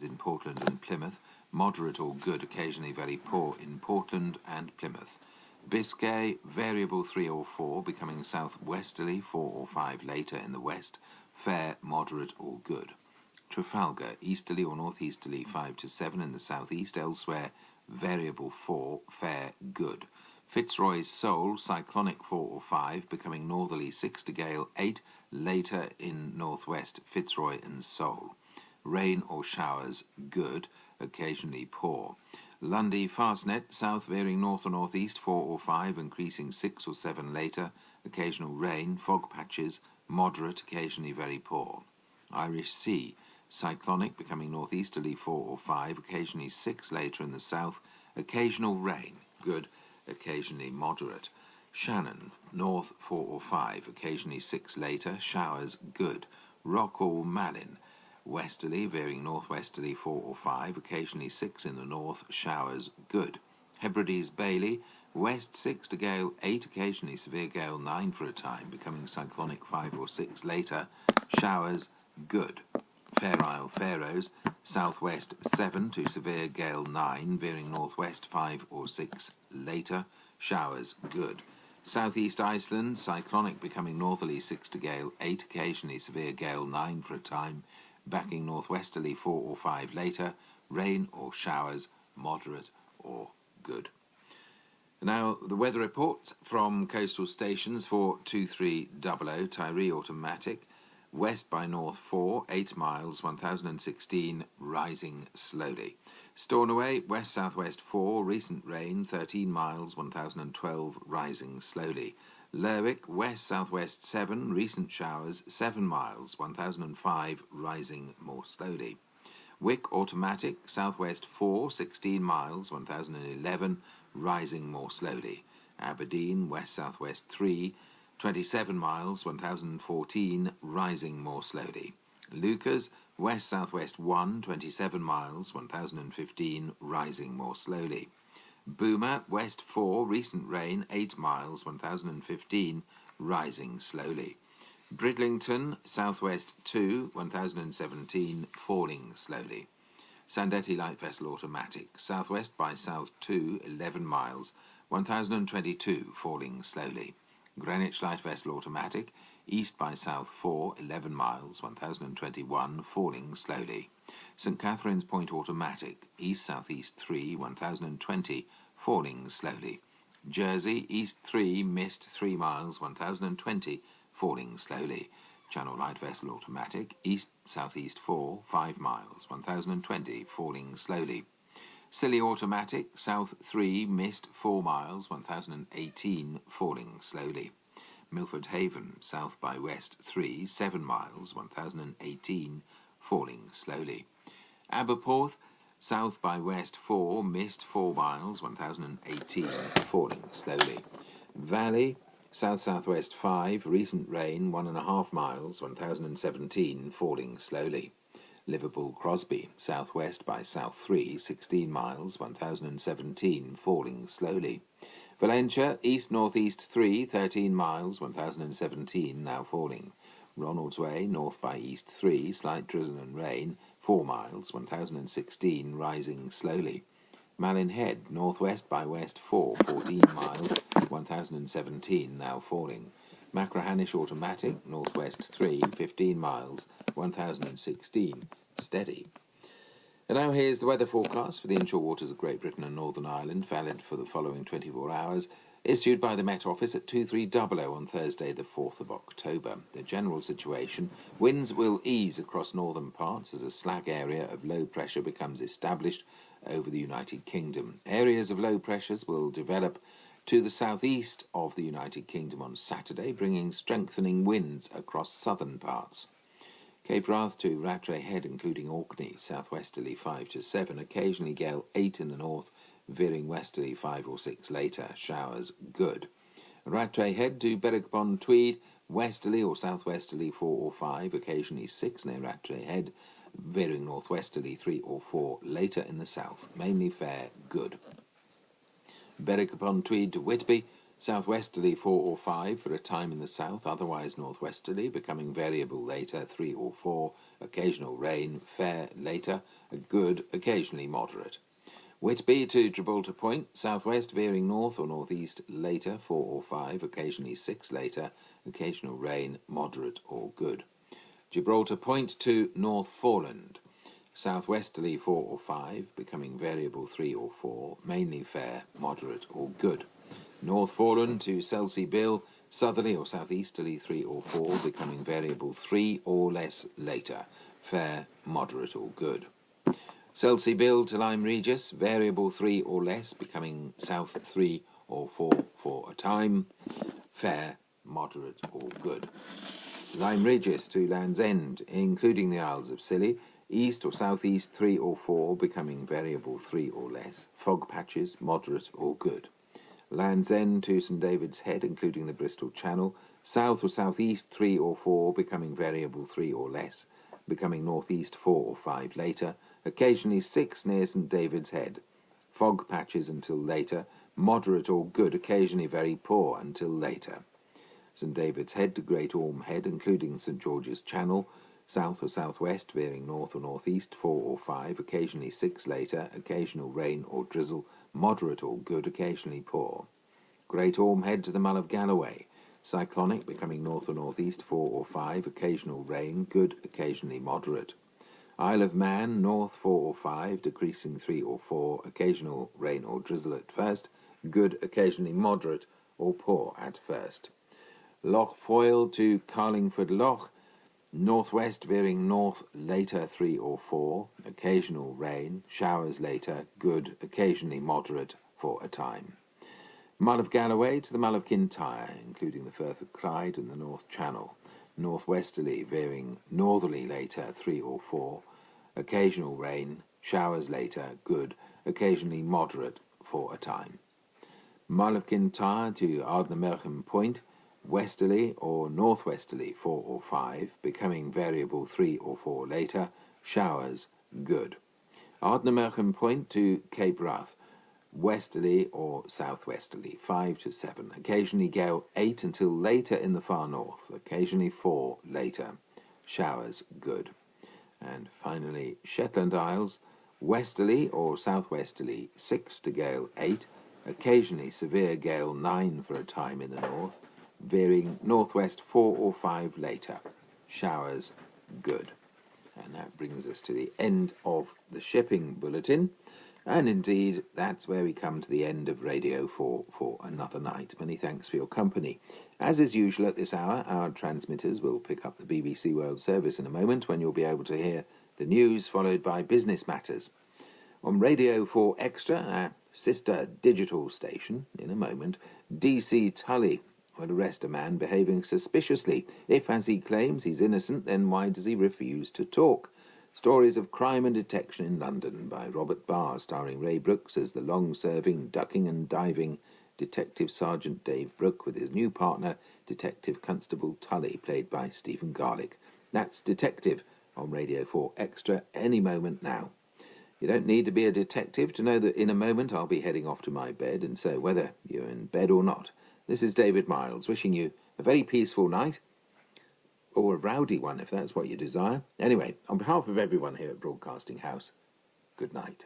in Portland and Plymouth, moderate or good, occasionally very poor in Portland and Plymouth. Biscay, variable 3 or 4, becoming southwesterly 4 or 5 later in the west, fair, moderate or good. Trafalgar, easterly or northeasterly 5 to 7 in the southeast, elsewhere variable 4, fair, good. Fitzroy's Seoul, cyclonic 4 or 5, becoming northerly 6 to gale 8, later in northwest Fitzroy and Seoul. Rain or showers, good, occasionally poor. Lundy Fastnet, south veering north or northeast 4 or 5, increasing 6 or 7 later, occasional rain, fog patches, moderate, occasionally very poor. Irish Sea, cyclonic, becoming northeasterly 4 or 5, occasionally 6 later in the south, occasional rain, good, occasionally moderate. Shannon, north 4 or 5, occasionally 6 later, showers, good. Rockall Malin, westerly, veering northwesterly 4 or 5, occasionally 6 in the north, showers, good. Hebrides Bailey, west 6 to gale 8, occasionally severe gale 9 for a time, becoming cyclonic 5 or 6 later, showers, good. Fair Isle Faroes, southwest 7 to severe gale 9, veering northwest 5 or 6 later, showers, good. Southeast Iceland, cyclonic, becoming northerly 6 to gale 8, occasionally severe gale 9 for a time, backing northwesterly 4 or 5 later, rain or showers, moderate or good. Now, the weather report from coastal stations for 2300, Tyree automatic, west by north 4, 8 miles, 1016, rising slowly. Stornoway, west-southwest 4, recent rain, 13 miles, 1012, rising slowly. Lerwick, west-southwest 7, recent showers, 7 miles, 1005, rising more slowly. Wick, automatic, southwest 4, 16 miles, 1011, rising more slowly. Aberdeen, west-southwest 3, 27 miles, 1014, rising more slowly. Lucas, west-southwest 1, 27 miles, 1015, rising more slowly. Boomer, west 4, recent rain, 8 miles, 1015, rising slowly. Bridlington, southwest 2, 1017, falling slowly. Sandetti light vessel automatic, southwest by south 2, 11 miles, 1022, falling slowly. Greenwich light vessel automatic, east by south 4, 11 miles, 1021, falling slowly. St Catherine's Point automatic, east-southeast 3, 1020, falling slowly. Jersey, east 3, mist 3 miles, 1020, falling slowly. Channel light vessel automatic, east-southeast 4, 5 miles, 1020, falling slowly. Scilly automatic, south 3, mist 4 miles, 1018, falling slowly. Milford Haven, south by west 3, 7 miles, 1018, falling slowly. Aberporth, south by west 4, mist 4 miles, 1018, falling slowly. Valley, south-southwest 5, recent rain 1.5 miles, 1017, falling slowly. Liverpool Crosby, southwest by south 3, 16 miles, 1017, falling slowly. Valentia, east-northeast 3, 13 miles, 1017, now falling. Ronalds Way, north by east 3, slight drizzle and rain, 4 miles, 1016, rising slowly. Malin Head, northwest by west 4, 14 miles, 1017, now falling. Machrihanish automatic, northwest 3, 15 miles, 1016, steady. And now here's the weather forecast for the inshore waters of Great Britain and Northern Ireland, valid for the following 24 hours, issued by the Met Office at 2300 on Thursday the 4th of October. The general situation: winds will ease across northern parts as a slack area of low pressure becomes established over the United Kingdom. Areas of low pressures will develop to the southeast of the United Kingdom on Saturday, bringing strengthening winds across southern parts. Cape Wrath to Rattray Head, including Orkney, southwesterly 5 to 7, occasionally gale 8 in the north, veering westerly 5 or 6 later, showers good. Rattray Head to Berwick-upon-Tweed, westerly or southwesterly 4 or 5, occasionally 6 near Rattray Head, veering northwesterly 3 or 4 later in the south, mainly fair, good. Berwick-upon-Tweed to Whitby, Southwesterly 4 or 5 for a time in the south, otherwise northwesterly, becoming variable later 3 or 4, occasional rain, fair later, good, occasionally moderate. Whitby to Gibraltar Point, southwest veering north or northeast later 4 or 5, occasionally 6 later, occasional rain, moderate or good. Gibraltar Point to North Foreland, southwesterly 4 or 5, becoming variable 3 or 4, mainly fair, moderate or good. North Foreland to Selsey Bill, southerly or southeasterly 3 or 4, becoming variable 3 or less later, fair, moderate or good. Selsey Bill to Lyme Regis, variable 3 or less, becoming south 3 or 4 for a time, fair, moderate or good. Lyme Regis to Land's End, including the Isles of Scilly, east or southeast 3 or 4, becoming variable 3 or less, fog patches, moderate or good. Land's End to St David's Head, including the Bristol Channel, south or southeast 3 or 4, becoming variable 3 or less, becoming northeast 4 or 5 later, occasionally 6 near St David's Head. Fog patches until later, moderate or good, occasionally very poor until later. St David's Head to Great Orme Head, including St George's Channel, south or southwest, veering north or northeast 4 or 5, occasionally 6 later, occasional rain or drizzle, moderate or good, occasionally poor. Great Orme Head to the Mull of Galloway, cyclonic, becoming north or northeast 4 or 5, occasional rain, good, occasionally moderate. Isle of Man, north 4 or 5, decreasing 3 or 4, occasional rain or drizzle at first, good, occasionally moderate or poor at first. Loch Foyle to Carlingford Loch, northwest veering north later 3 or 4, occasional rain, showers later, good, occasionally moderate for a time. Mull of Galloway to the Mull of Kintyre, including the Firth of Clyde and the North Channel, northwesterly veering northerly later 3 or 4, occasional rain, showers later, good, occasionally moderate for a time. Mull of Kintyre to Ardnamurchan Point, westerly or northwesterly 4 or 5, becoming variable 3 or 4 later, showers, good. Ardnamurchan Point to Cape Wrath, westerly or southwesterly 5 to 7, occasionally gale 8 until later in the far north, occasionally 4 later, showers, good. And finally, Shetland Isles, westerly or southwesterly 6 to gale 8, occasionally severe gale 9 for a time in the north, veering northwest 4 or 5 later, showers, good. And that brings us to the end of the shipping bulletin. And indeed, that's where we come to the end of Radio 4 for another night. Many thanks for your company. As is usual at this hour, our transmitters will pick up the BBC World Service in a moment, when you'll be able to hear the news followed by business matters. On Radio 4 Extra, our sister digital station, in a moment, DC Tully will arrest a man behaving suspiciously. If, as he claims, he's innocent, then why does he refuse to talk? Stories of Crime and Detection in London by Robert Barr, starring Ray Brooks as the long-serving, ducking and diving Detective Sergeant Dave Brooke, with his new partner, Detective Constable Tully, played by Stephen Garlick. That's Detective on Radio 4 Extra any moment now. You don't need to be a detective to know that in a moment I'll be heading off to my bed, and so whether you're in bed or not, this is David Miles wishing you a very peaceful night, or a rowdy one if that's what you desire. Anyway, on behalf of everyone here at Broadcasting House, good night.